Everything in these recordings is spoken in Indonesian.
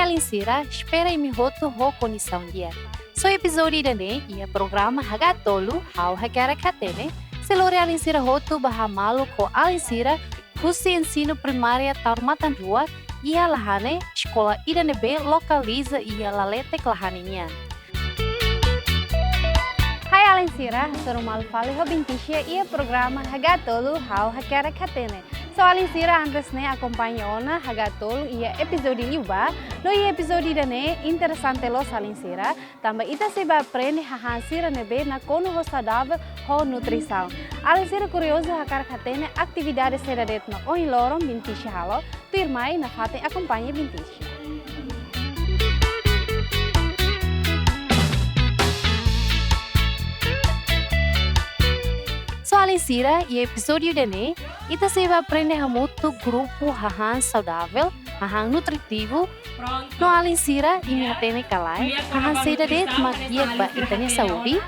Alinsira, espera e me roto ho condição dia. So episódio dane ia programa Hagatolu, how Hagara Katene, se lore Alinsira roto bahamalo ko Alinsira, curso ensino primária Taurmatan Rua, ia lahane, escola IDNB localiza ia lalete lahaninha. Hai Alinsira, sou malfale hobintisha ia programa Hagatolu, how Hagara Katene. So Alinsira Andresne acompanha ona Hagatolu ia episódio liuba, no ia episódio dane interessante los Alinsira, também ita seba aprende hahansira nebe na kono ho saudável ho nutrição. Alinsira curioso hakar katene atividade sedadet na oin lorong bintisha halo, pirmai na fate acompanha bintisha. So Alinsira, e episódio dane, ita seba aprende muito grupo hahan saudável, hahan nutritivo. No Alinsira, e atene kalai, hahan sedadet magia ba itanya saúde.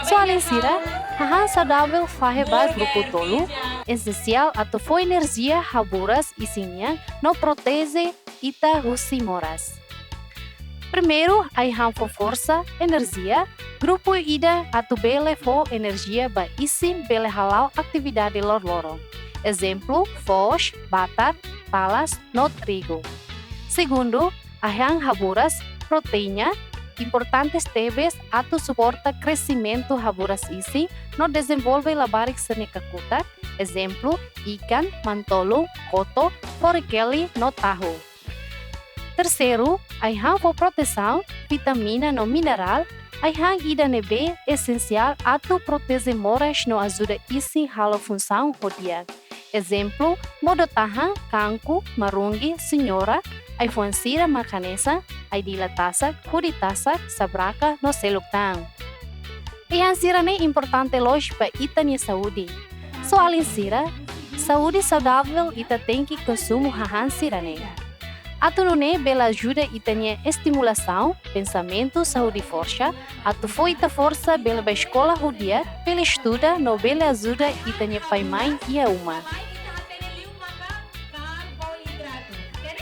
So Alinsira, hahan saudável faheba grupo tolo, essencial atau foi energia haburas isinya, no protege ita husi-moras. Primeiro, aihan fo força, energia, grupo ida atu bele fo energia ba isim bele halau atividade lor-lorong. Exemplo, foz, batat, palas, no trigo. Segundo, aihan haburas, proteína, importantes tebes atu suporta crescimento haburas isi, no desenvolve labarik senekakuta. Exemplo, ikan, mantolo, koto, forikeli, no tahu. Terceiro, aihan fo proteção, vitamina no mineral, aihan ida nebe essencial atu protege moras no ajuda isi halo função rodia. Exemplo, modotahan, kanku, marungi, senhora, aifuansira makanesa, aidilatasa, kuritasa, sabraka no seluktang. Aihan sira ne importante loj pa ita ni saúde. So Alinsira, saúde saudável ita tem que consumo hahan sira ne. Atu ne bela ajuda itanya estimulação, pensamento, saúde força, atu foi ita força bela ba escola rodia, bela estuda, no bela ajuda itanya pai mãe e a uma.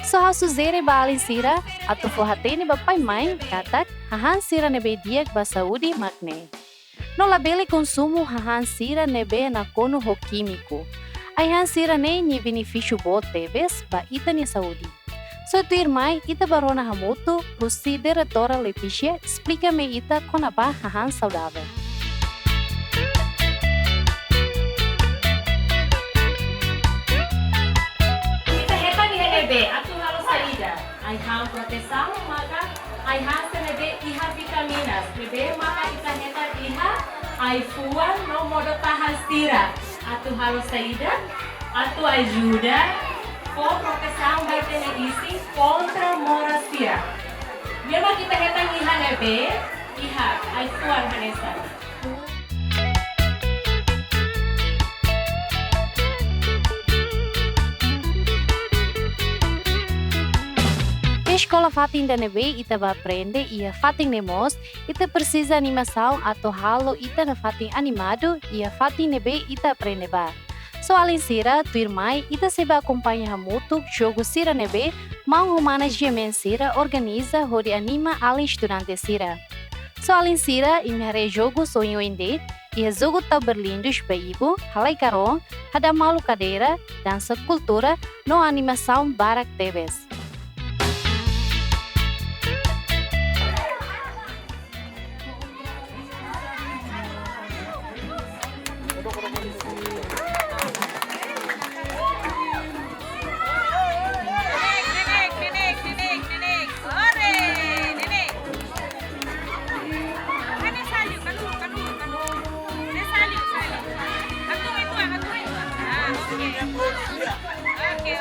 So hasuzere ba Alinsira, atu forratene ba pai mãe, katak, hahan sira nebe diak ba saúde magne. No labele consumo hahan sira nebe na kono ho químico. Aihan sira ne ni benefício bo tebes ba itanya saúde. So tu irmã, ita barona hamutu, rusi diretora Letícia, explica-me ita konapa hahan saudável. Ita heta ni henebe, atu halo saída. Aihan proteção, maka aihan senebe iha vitaminas. Nebe maka ita heta iha aifuan no modo tahan sira. Atu halo saída, atu ajuda. Com proteção vai ter isi contra morasia. Mesmo kita hetang iha nebe, iha aifuan hanesa. Escola fatin da nebe ita ba aprende ia fatin nemos, ita precisa animação atau halo ita na fatin animado ia fatin nebe ita aprende ba. So Alinsira, tu irmã, ita seba acompanha hamutu, jogo sira nebe, mão humana gemen sira, organiza, rode anima alin estudante sira. So Alinsira, imere jogo sonho ende, e jogo tau berlindos baibo, halai karon, hada malu cadeira, dança cultura, no animação barak tebes.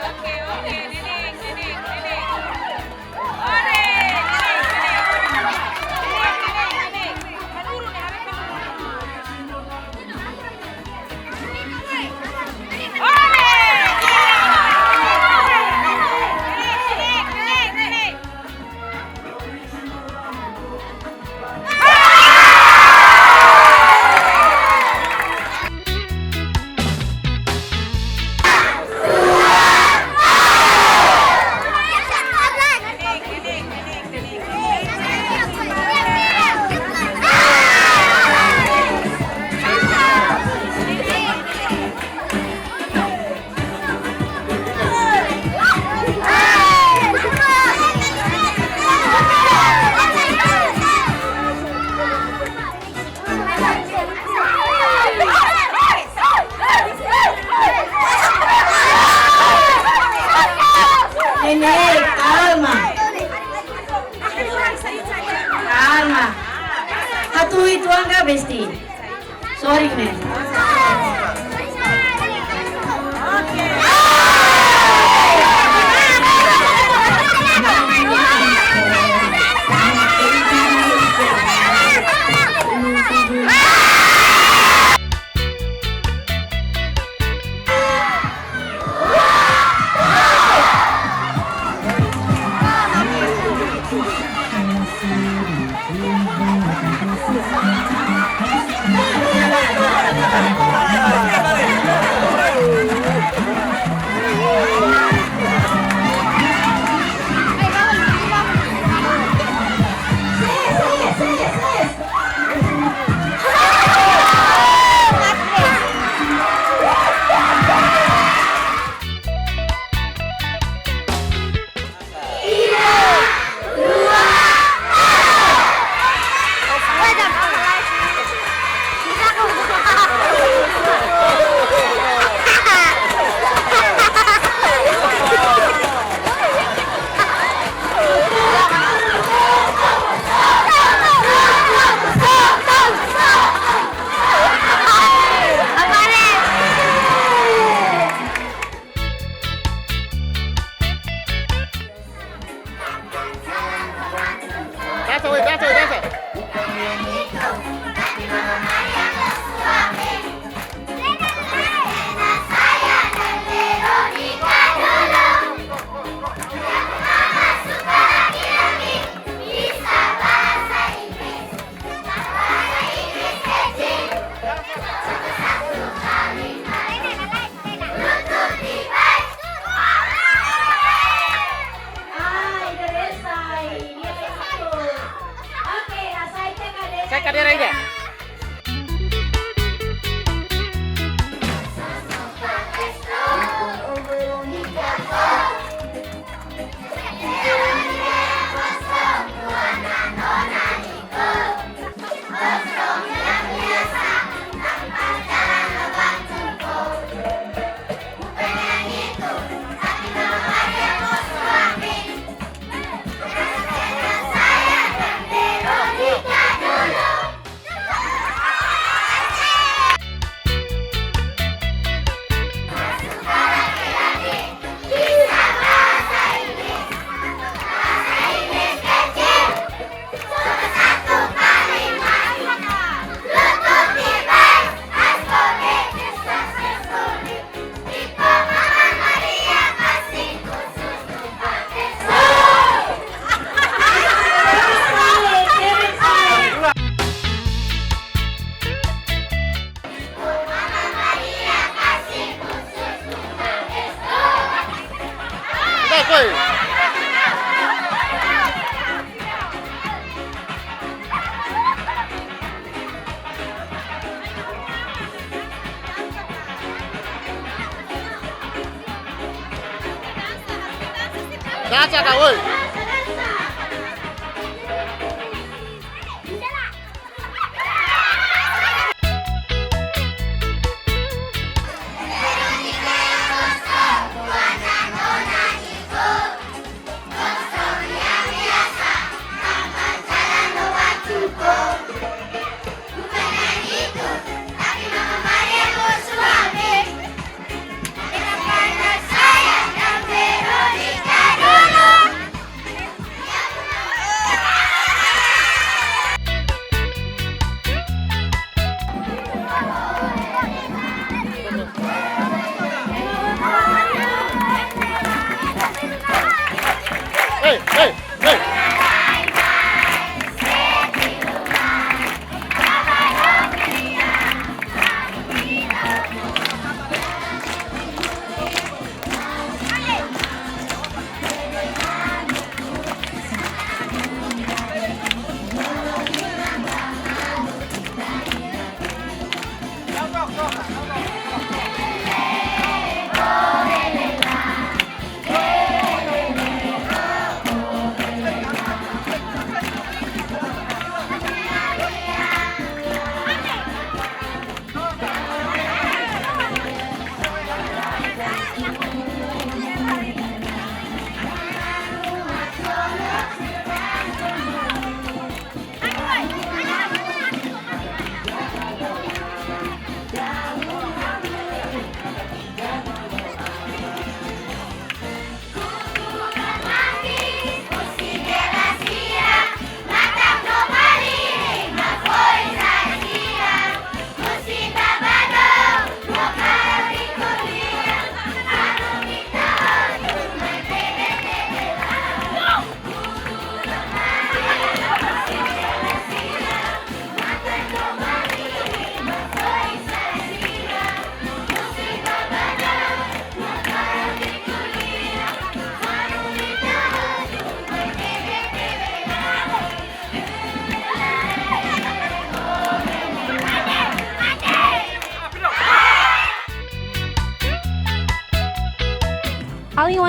Oke, Nenek. Ini kalma. Kalma. Satu itu angka besti. Sorry nih. Dacha kau ơi. Hey, hey, hey.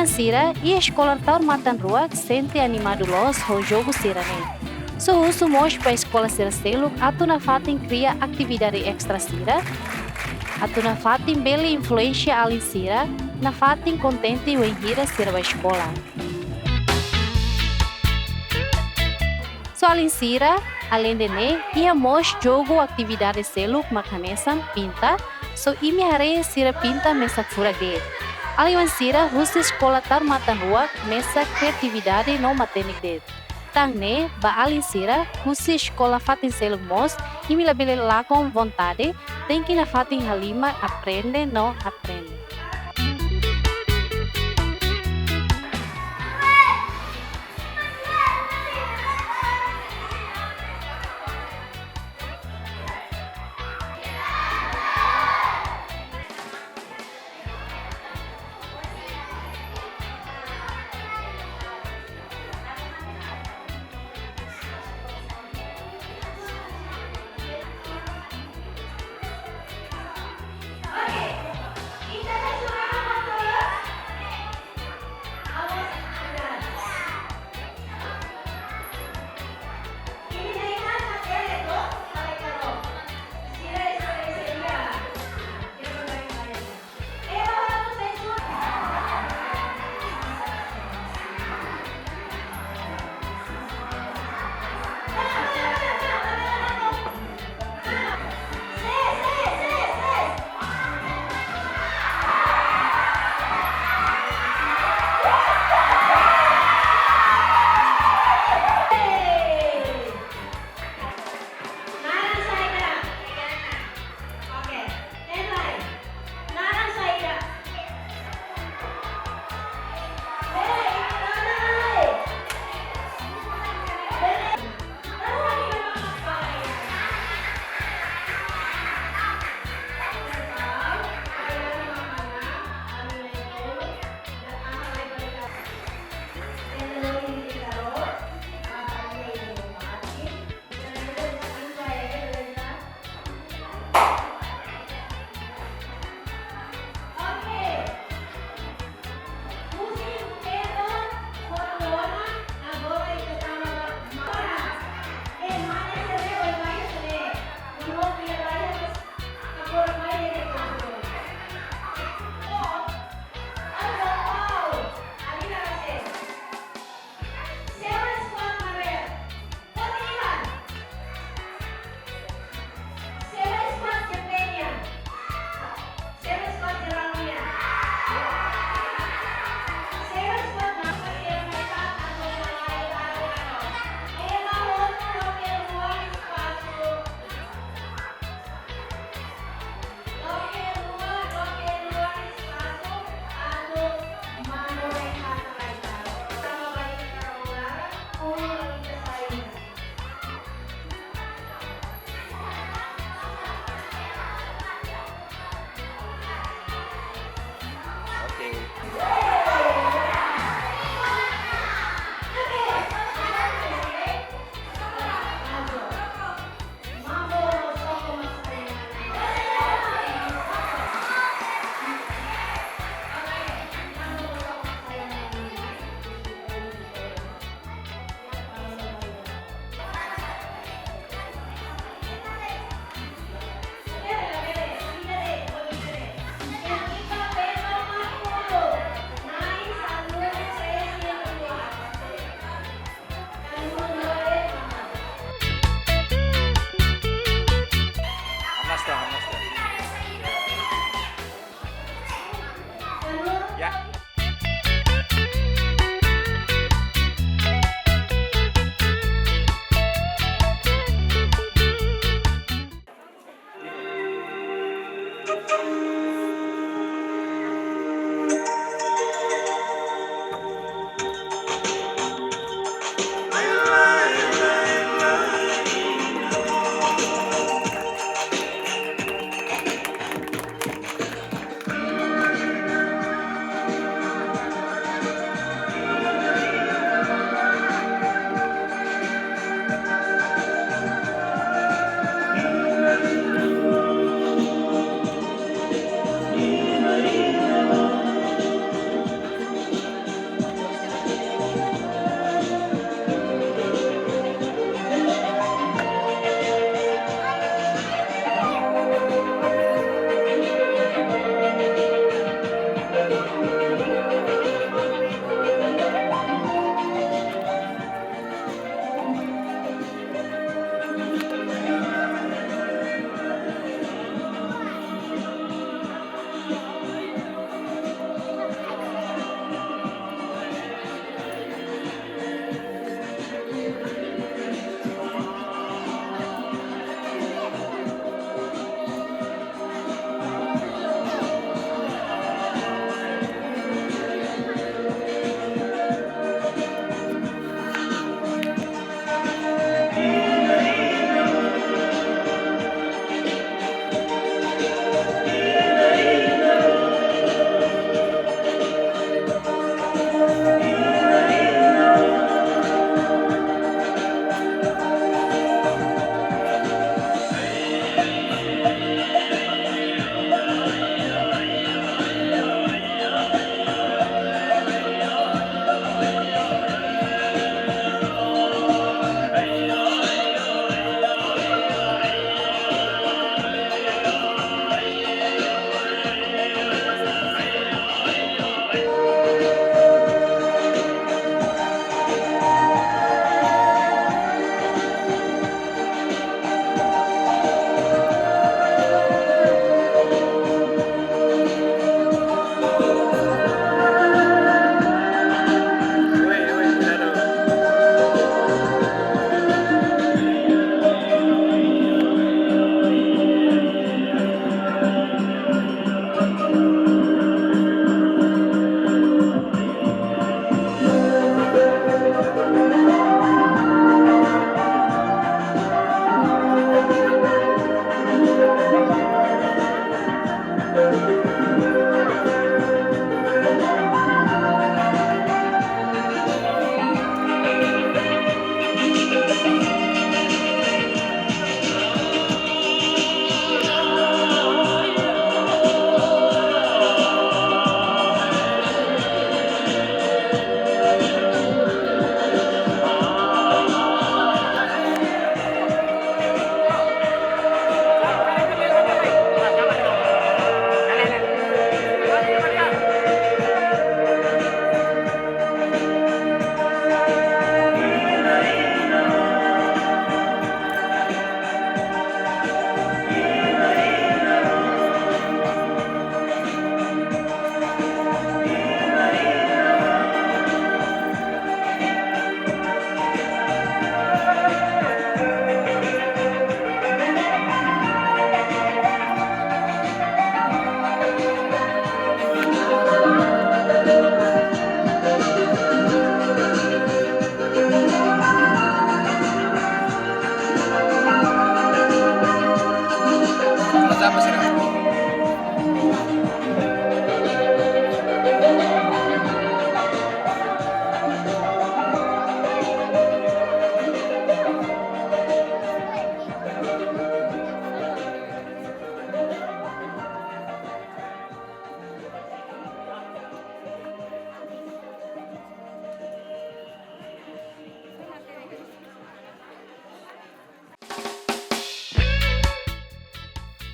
Aliwan sira ia escola taur matan ruak sente animado los ho jogo sira ne. So usu mos pa escola sira seluk atu na fatin cria atividade extra sira. Atu na fatin beli influência alin sira, na fatin contente o enhira sira ba escola. So alin sira, além de ne, ia mos jogo atividade seluk makanesan pinta, so imi hare sira pinta mesa fura de. Aliwan sira husi escola tar matan ruak mesa criatividade no matenik de. Tang ne, ba alin sira husi escola fatin seluk mos, imi labele lá com vontade, tem que na fatin halima aprende no aprende.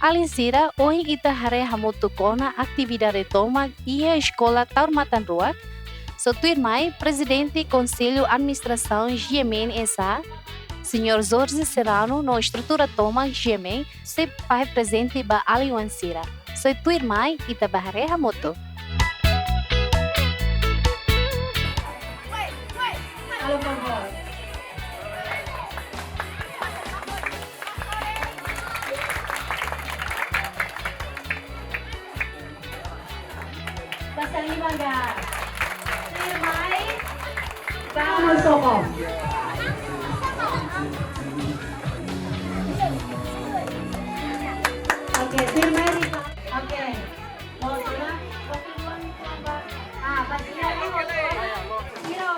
Alinsira, hoje ita hare hamutu kona atividade toma e a escola Taurmatan Rua. Sou irmã, presidente do Conselho Administração GMN SA, Senhor Jorge Serrano, no estrutura toma GMN, se pai presente ba Alinsira. Sou tua irmã e ita bahare hamutu. Halo, por favor. Basta lima enggak? Firmai. Vamos, Soko. Oke, firmai. Oke. Mau coba? Ah, pasti Hiro.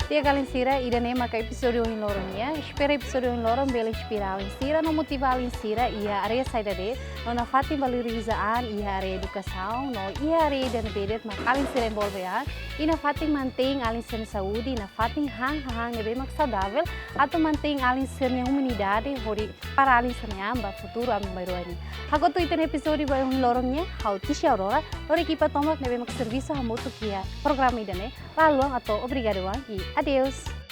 Tia Alinsira, ida nema ka episódio em loromia. Espera episódio em lorom bela inspira Alinsira, no motiva Alinsira ia area saída de, no na fatim valorizaan ia area educação, no ia area dan bedet mak Alinsira envolvean, e na fatim mantém Alinsira saúde, na fatim hang nebe mak saudável, atau mantém Alinsira nya humanidade, hori para Alinsira nya amba futuro am baruani. Hago tu iten episódio ba em loromnya, hau tisha aurora, lori equipa tomak nebe mak serviço hamutu kia program idane, laluang atau obrigado wangi. Adeus.